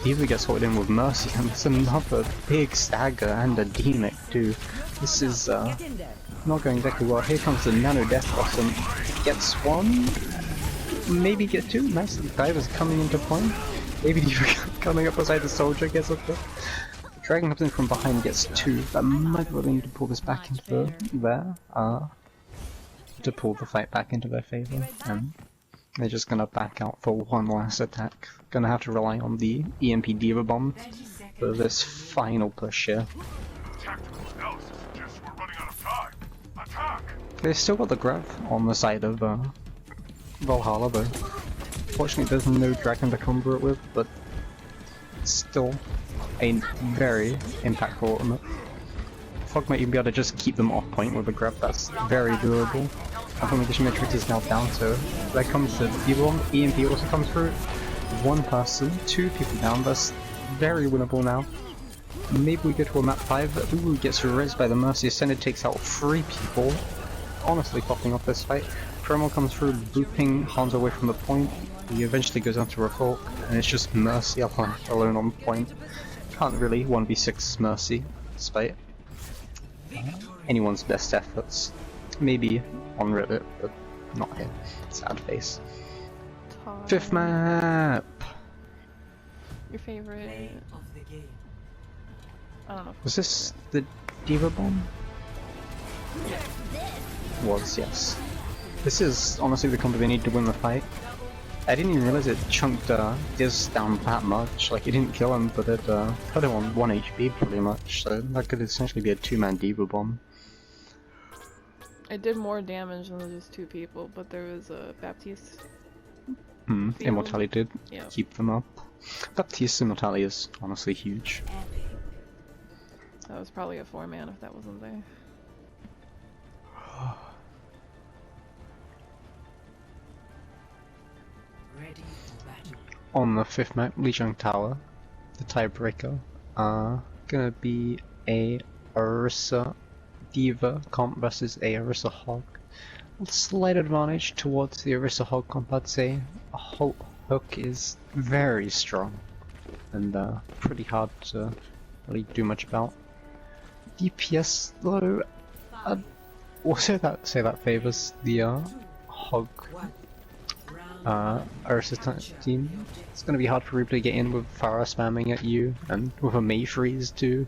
Diva gets hooked in with Mercy and there's another big stagger and a Demic too. This is not going exactly well. Here comes the Nano Death Blossom. Gets one, maybe get two. Nice, the diver's coming into point. Maybe Diva coming up beside the soldier gets up there. Dragon comes in from behind, gets two. That might be willing to pull this back into there, to pull the fight back into their favor. And they're just gonna back out for one last attack. Gonna have to rely on the EMP Diva Bomb for this final push here. They still got the grab on the side of Valhalla though. Fortunately there's no dragon to combo it with, but still a very impactful ultimate. Fog might even be able to just keep them off point with a grab, that's very doable. Amplification Matrix is now down, so there comes the Diva Bomb. EMP also comes through. One person, two people down, that's very winnable now. Maybe we go to a map 5, ooh, gets res by the Mercy, Ascended takes out 3 people. Honestly popping off this fight. Primal comes through, looping Hanzo away from the point. He eventually goes down to Refolk, and it's just Mercy alone on point. Can't really 1v6 Mercy, despite anyone's best efforts. Maybe on Reddit, but not here. Sad face. 5th map! Your favorite? I don't know. Was this the Diva Bomb? Was, yes. This is honestly the combo they need to win the fight. I didn't even realize it chunked Diz down that much. Like, it didn't kill him, but it put him on 1 HP pretty much, so that could essentially be a 2-man Diva Bomb. It did more damage than just 2 people, but there was a Baptiste. Immortality did keep them up. Baptiste Immortality is honestly huge. That was probably a 4-man if that wasn't there. Ready for battle. On the 5th map, Lijiang Tower, the tiebreaker, gonna be a Orisa Diva comp versus a Orisa Hog. A slight advantage towards the Orisa Hog comp, I'd say. A Hook is very strong and pretty hard to really do much about. DPS though, we'll say that favors the Hog Orisa team. It's gonna be hard for Reaper to get in with Pharah spamming at you and with a May freeze too.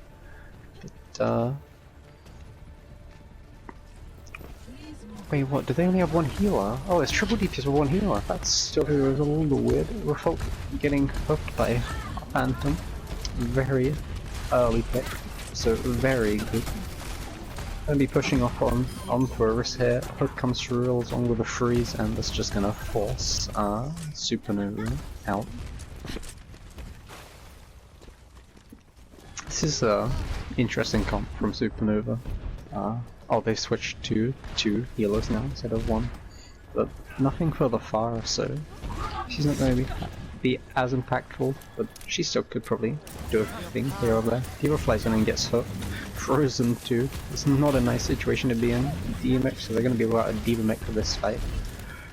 But Wait, what? Do they only have one healer? Oh, it's triple DPS with one healer. That's still a little weird. Revolt getting hooked by Phantom. Very early pick, so very good. Gonna be pushing off on Taurus here. Hook comes through along with a freeze, and that's just gonna force SuperNova out. This is a interesting comp from SuperNova. Oh, they switched to 2 healers now instead of 1, but nothing for the Pharah, so she's not going to be as impactful, but she still could probably do a thing here or there. Diva flies in and gets hooked. Frozen too. It's not a nice situation to be in. DMX, so they're going to be without a Diva mech for this fight.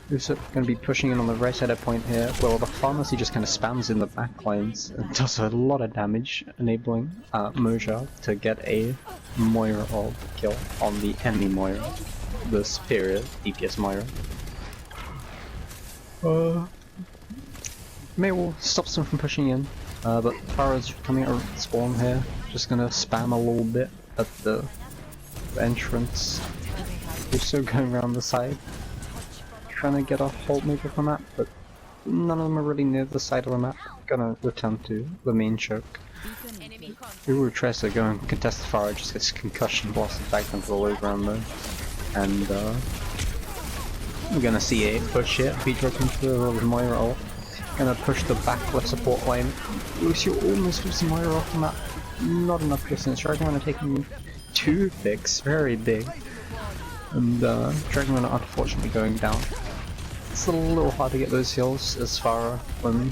Who's going to be pushing in on the right side of point here. Well, the pharmacy just kind of spams in the back lines and does a lot of damage, enabling Moja to get a Moira orb kill on the enemy Moira, the superior DPS Moira. Maywe'll stops them from pushing in, but Pharah's coming out of spawn here, just gonna spam a little bit at the entrance. We're still going around the side, trying to get a hold maybe from that, but none of them are really near the side of the map. Gonna return to the main choke. Uru tries to go and contest the Pharah, just gets concussion blasted back into the low ground though. And we're gonna see a push here, Beat into the Moira ult. Gonna push the back left support line. Lucio almost losing Moira off the map. Not enough distance. Dragon Runner taking 2 picks, very big. And Dragon Runner unfortunately going down. It's a little hard to get those heals as far when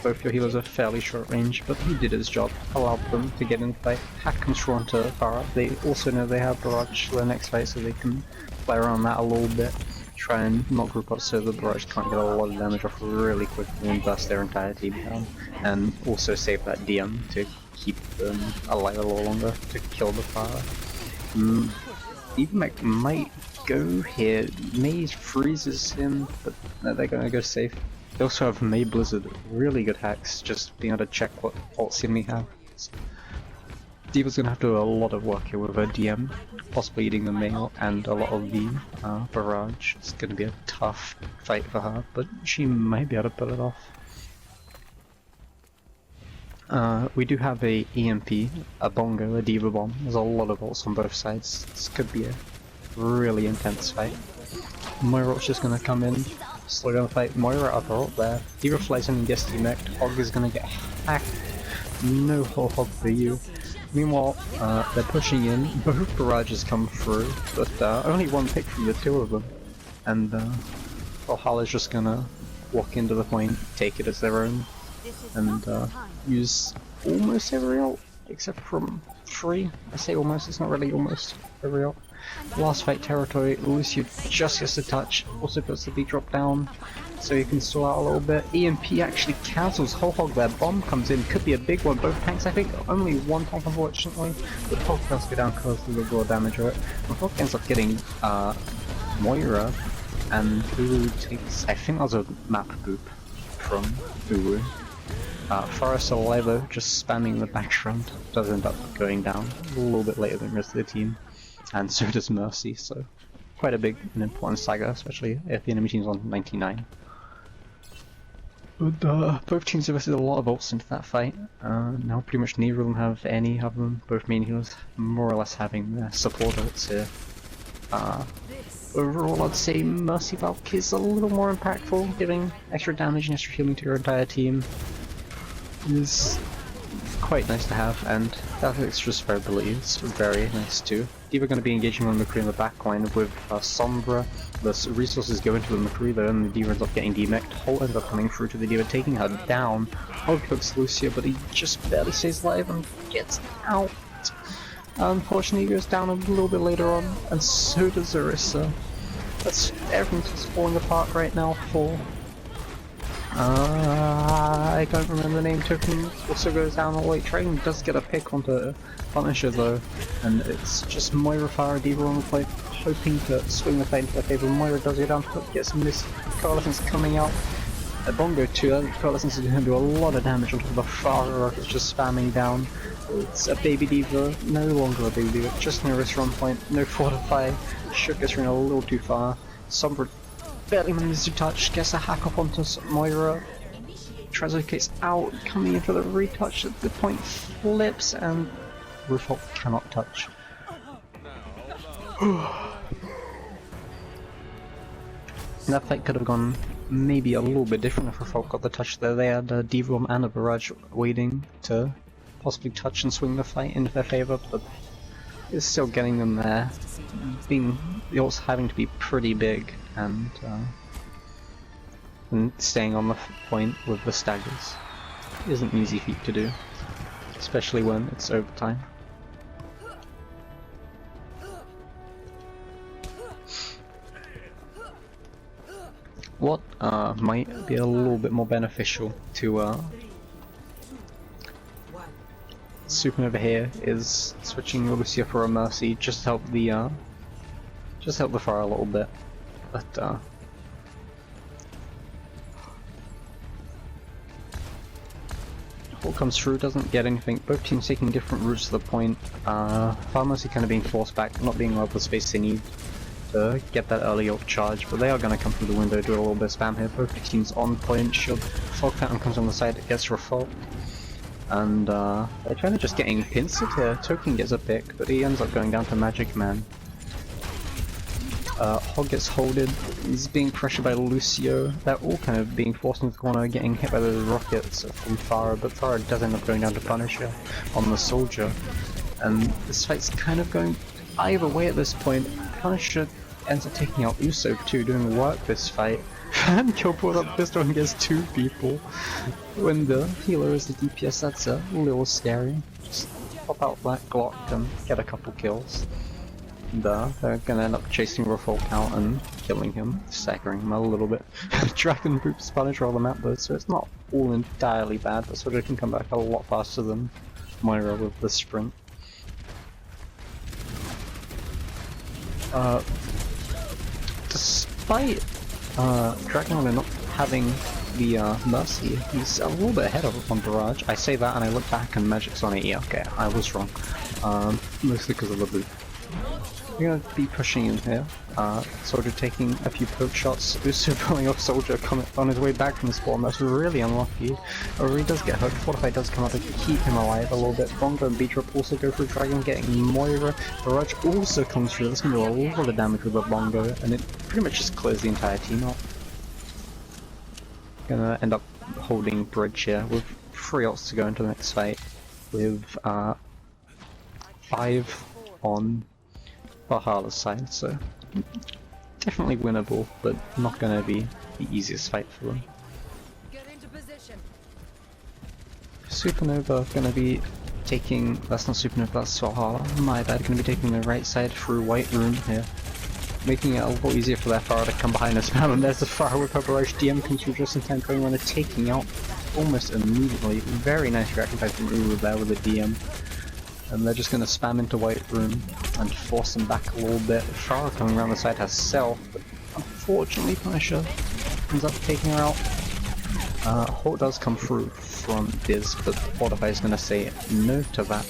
both your healers are fairly short range, but he did his job, allowed them to get in the fight. Hack comes through onto Pharah. They also know they have Barrage for the next fight, so they can play around that a little bit. Try and not group up so the Barrage can't get a lot of damage off really quickly and burst their entire team down. And also save that DM to keep them alive a little longer to kill the Pharah. Even might go here. Maze freezes him, but no, they're gonna go safe. They also have May Blizzard, really good hacks, just being able to check what ults the enemy have. Diva's gonna have to do a lot of work here with her DM, possibly eating the mail and a lot of the barrage. It's gonna be a tough fight for her, but she might be able to pull it off. We do have a EMP, a bongo, a Diva bomb. There's a lot of ults on both sides. This could be a really intense fight. Moira's just gonna come in, slow down the fight. Moira up her ult there. Diva flies in and gets demeched. Hog is gonna get hacked. No whole Hog for you. Meanwhile, they're pushing in. Both barrages come through, but only 1 pick from the 2 of them. And Valhalla's just gonna walk into the point, take it as their own, and use almost every ult, except from 3. I say almost, it's not really almost every ult. Last fight territory, Lucio just gets a touch, also puts the beat drop down, so you can stall out a little bit. EMP actually cancels Whole Hog there, bomb comes in, could be a big one, both tanks I think, only 1 tank unfortunately, but Hog does go down because of the raw damage of it. And Hog ends up getting Moira, and Uru takes, I think that was a map boop from Uru. Forest alive though, just spamming the back front, does end up going down a little bit later than the rest of the team. And so does Mercy, so quite a big and important saga, especially if the enemy team's on 99. But both teams invested a lot of ults into that fight. Now pretty much neither of them have any of them, both main healers more or less having their support ults here. Overall I'd say Mercy Valk is a little more impactful, giving extra damage and extra healing to your entire team. Is quite nice to have, and that extra survivability is very nice too. Diva going to be engaging on McCree in the back line with Sombra. The resources go into the McCree though, and the Diva ends up getting demeched. Holt ends up coming through to the Diva, taking her down. Hog hooks Lucio, but he just barely stays alive and gets out. Unfortunately, he goes down a little bit later on, and so does Orisa. Everything's just falling apart right now for I don't remember the name. Token also goes down all the way. Train does get a pick onto Punisher though, and it's just Moira, Pharah, Diva on the plate, hoping to swing the fight into their favor. Moira does go down, gets missed. Coalescence coming out. Bongo too. Coalescence is going to do a lot of damage onto the Pharah. It's just spamming down. It's a baby Diva, no longer a baby Diva, just no risk run point, no fortify. Shook gets running a little too far. Sombra barely manages to touch, gets a hack up onto Moira. Translocates out, coming in for the retouch at the point, flips, and Ruffolk cannot touch. That fight could have gone maybe a little bit different if Ruffolk got the touch there. They had a D-Room and a Barrage waiting to possibly touch and swing the fight in their favour, but it's still getting them there. The ult's having to be pretty big and staying on the point with the staggers isn't an easy feat to do, especially when it's overtime. What might be a little bit more beneficial to SuperNova here is switching Lucia for a Mercy, just to help the fire a little bit, but What comes through doesn't get anything. Both teams taking different routes to the point. Fire Mercy kind of being forced back, not being allowed the space they need to get that early ult charge, but they are going to come through the window, do a little bit of spam here. Both teams on point. Shield Fog Fountain comes on the side, it gets Refault. And they're trying to just getting pincered here. Token gets a pick, but he ends up going down to Magic Man. Hog gets holded, he's being pressured by Lucio. They're all kind of being forced into the corner, getting hit by those rockets from Farah, but Farah does end up going down to Punisher on the Soldier. And this fight's kind of going either way at this point. Punisher ends up taking out Uso too, doing work this fight. And Kill pulled up pistol and gets 2 people. When the healer is the DPS, that's a little scary. Just pop out that Glock and get a couple kills. And they're gonna end up chasing Refault out and killing him, staggering him a little bit. Dragon boops Punisher on the map though, so it's not all entirely bad, but Soldier can come back a lot faster than Moira with the sprint. Despite Dragon not having the Mercy, he's a little bit ahead of it on Barrage. I say that and I look back and Magic's on it. Yeah, okay, I was wrong. Mostly because of the boot. We're gonna be pushing in here. Soldier taking a few poke shots. Uso pulling off Soldier coming on his way back from the spawn. That's really unlucky. He does get hurt. Fortify does come out to keep him alive a little bit. Bongo and Beatrop also go through Dragon, getting Moira. Barrage also comes through. That's gonna do a lot of damage with the Bongo, and it pretty much just clears the entire team up. Gonna end up holding Bridge here with 3 ults to go into the next fight. With 5 on Valhalla's side, so definitely winnable, but not gonna be the easiest fight for them. SuperNova gonna be taking, that's not SuperNova, that's Valhalla, my bad, gonna be taking the right side through White Room here, making it a lot easier for their Farah to come behind us spam, and there's the Farah with her Barrage. DM comes through just in time, going around and taking out almost immediately. Very nice reaction time from Uru there with the DM. And they're just going to spam into White Room and force them back a little bit. Farah coming around the side herself, but unfortunately Punisher ends up taking her out. Hawk does come through from Diz, but Fortify is going to say no to that.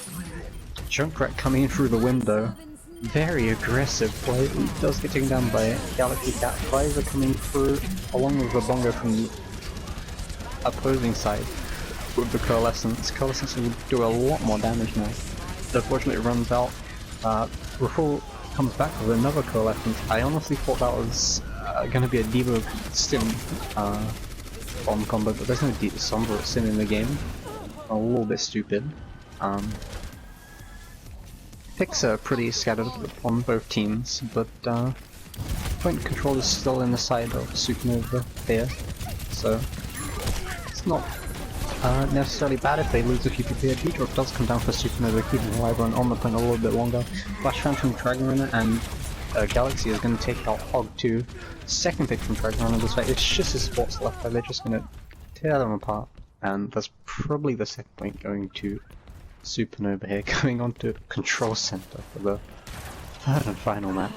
Junkrat coming in through the window. Very aggressive play. He does get taken down by Galaxy Cat. Visor coming through along with the Bongo from the opposing side with the Coalescence. Coalescence will do a lot more damage now. Unfortunately it runs out. Refault comes back with another Coalescence. I honestly thought that was going to be a Devo Stim bomb combo, but there's no Sombra Sim in the game. A little bit stupid. Picks are pretty scattered on both teams, but point control is still in the side of SuperNova here, so it's not necessarily bad if they lose a few people here. Beatrop does come down for SuperNova, keeping alive on the point a little bit longer. Flash Phantom, Dragon Runner, and Galaxy is going to take out Hog too. Second pick from Dragon Runner this fight. It's just his spots left there, they're just going to tear them apart. And that's probably the second point going to SuperNova here, going on to Control Center for the 3rd and final map.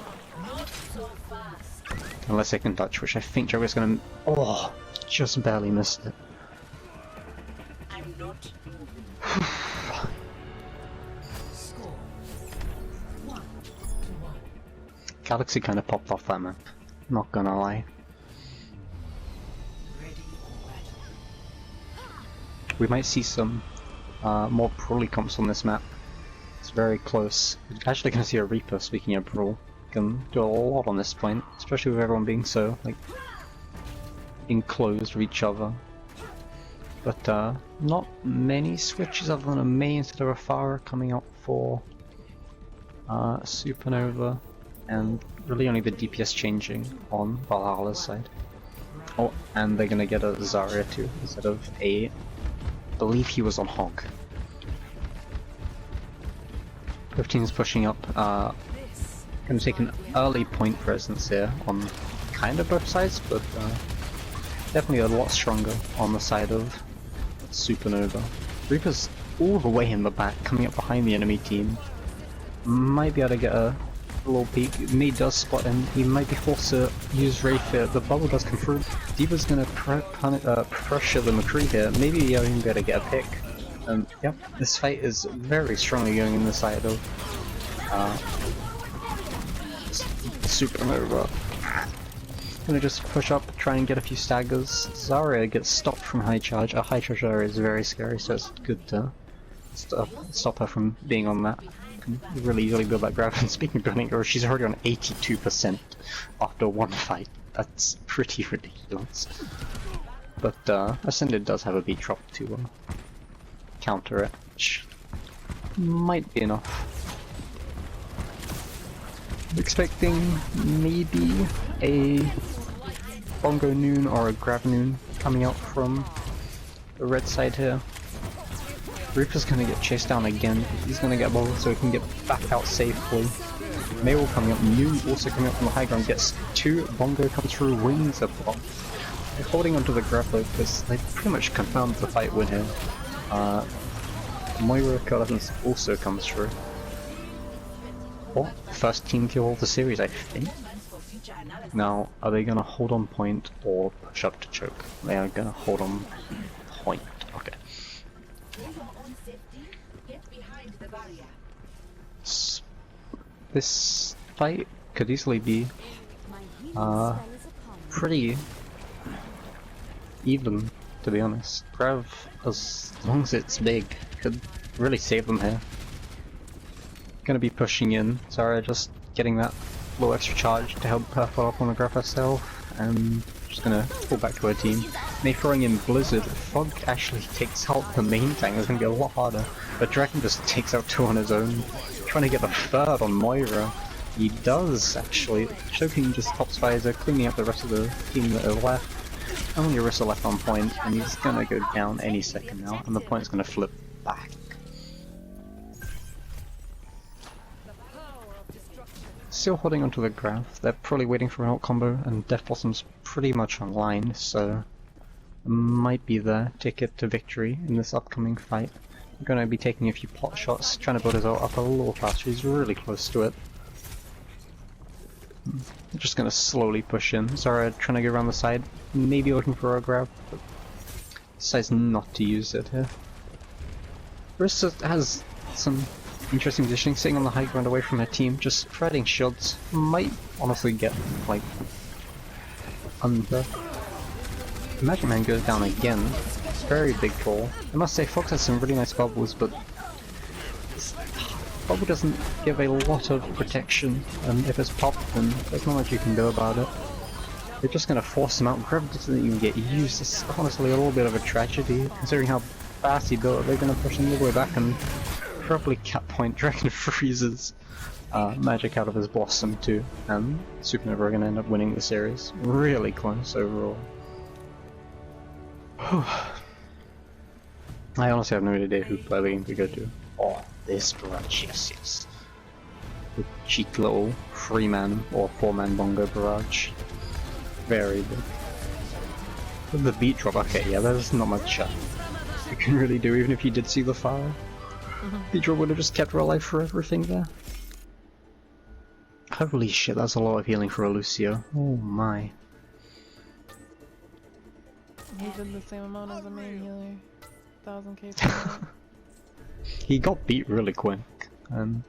Unless they can touch, which I think Joker's going to... Oh, just barely missed it. Galaxy kind of popped off that map, not gonna lie. We might see some more Brawly comps on this map. It's very close. We're actually gonna see a Reaper, speaking of Brawl. Can do a lot on this point, especially with everyone being so, like, enclosed with each other. But not many switches other than a Mei instead of a Pharah coming up for SuperNova, and really only the DPS changing on Valhalla's side. Oh, and they're gonna get a Zarya too, instead of a... I believe he was on Hog. 15's pushing up, gonna take an early point presence here on kind of both sides, but definitely a lot stronger on the side of SuperNova. Reaper's all the way in the back, coming up behind the enemy team. Might be able to get a little peek. Mei does spot him. He might be forced to use Wraith here. The bubble does come through. D.Va's gonna pressure the McCree here. Maybe he'll even be able to get a pick. Yep, this fight is very strongly going in the side of SuperNova. Gonna just push up, try and get a few staggers. Zarya gets stopped from high charge. A high charge Zarya is very scary, so it's good to stop her from being on that. Can really easily build that grab. And speaking of building her, she's already on 82% after one fight. That's pretty ridiculous. But Ascended does have a beat drop to counter it, which might be enough. Expecting maybe a Bongo Noon or a Grav Noon coming out from the red side here. Reaper's gonna get chased down again. He's gonna get bubbled so he can get back out safely. Mayall coming up, Noon also coming up from the high ground, gets two. Bongo comes through, wings are blocked. They're holding onto the grab though because they pretty much confirmed the fight win here. Moira Curlevins also comes through. Oh, first team kill of the series, I think. Now, are they gonna hold on point or push up to choke? They are gonna hold on point. Okay. This fight could easily be pretty even, to be honest. Grav, as long as it's big, could really save them here. Gonna be pushing in. Zarya just getting that little extra charge to help her follow up on the Grav herself, and just gonna pull back to her team. Mei throwing in Blizzard. Fog actually takes out the main tank. It's gonna be a lot harder, but Dragon just takes out two on his own. Trying to get the third on Moira. He does actually. Choking just tops Visor, cleaning up the rest of the team that are left. Only Orisa left on point, and he's gonna go down any second now, and the point's gonna flip back. Still holding onto the Grav. They're probably waiting for an ult combo, and Death Blossom's pretty much online, so might be the ticket to victory in this upcoming fight. I'm gonna be taking a few pot shots, trying to build his ult up a little faster. He's really close to it. I'm just gonna slowly push in. Zarya trying to go around the side, maybe looking for a grab, but decides not to use it here. Orisa has some interesting positioning, sitting on the high ground away from her team, just threading shields. Might honestly get, like, under. Magic Man goes down again. Very big fall. I must say, Fox has some really nice bubbles, but bubble doesn't give a lot of protection, and if it's popped, then there's not much you can do about it. They're just gonna force him out. Grav doesn't even get used. It's honestly a little bit of a tragedy, considering how fast he built it. They're gonna push him all the way back and probably cap point. Dragon freezes magic out of his Blossom too, and SuperNova are gonna end up winning the series. Really close overall. I honestly have no idea who play the game to go to. Oh, this barrage, yes. The cheap little 3-man or 4-man Bongo barrage. Very big. With the beat drop, okay, yeah, there's not much you can really do, even if you did see the fire. Beat drop would have just kept her alive for everything there. Holy shit, that's a lot of healing for a Lucio. Oh my. He did the same amount as a main healer. 1000k per He got beat really quick, and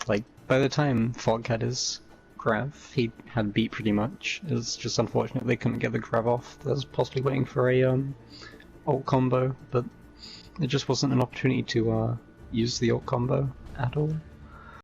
like by the time Fog had his grav. He had beat pretty much. It was just unfortunate they couldn't get the grav off. They was possibly waiting for a ult combo, but it just wasn't an opportunity to use the ult combo at all.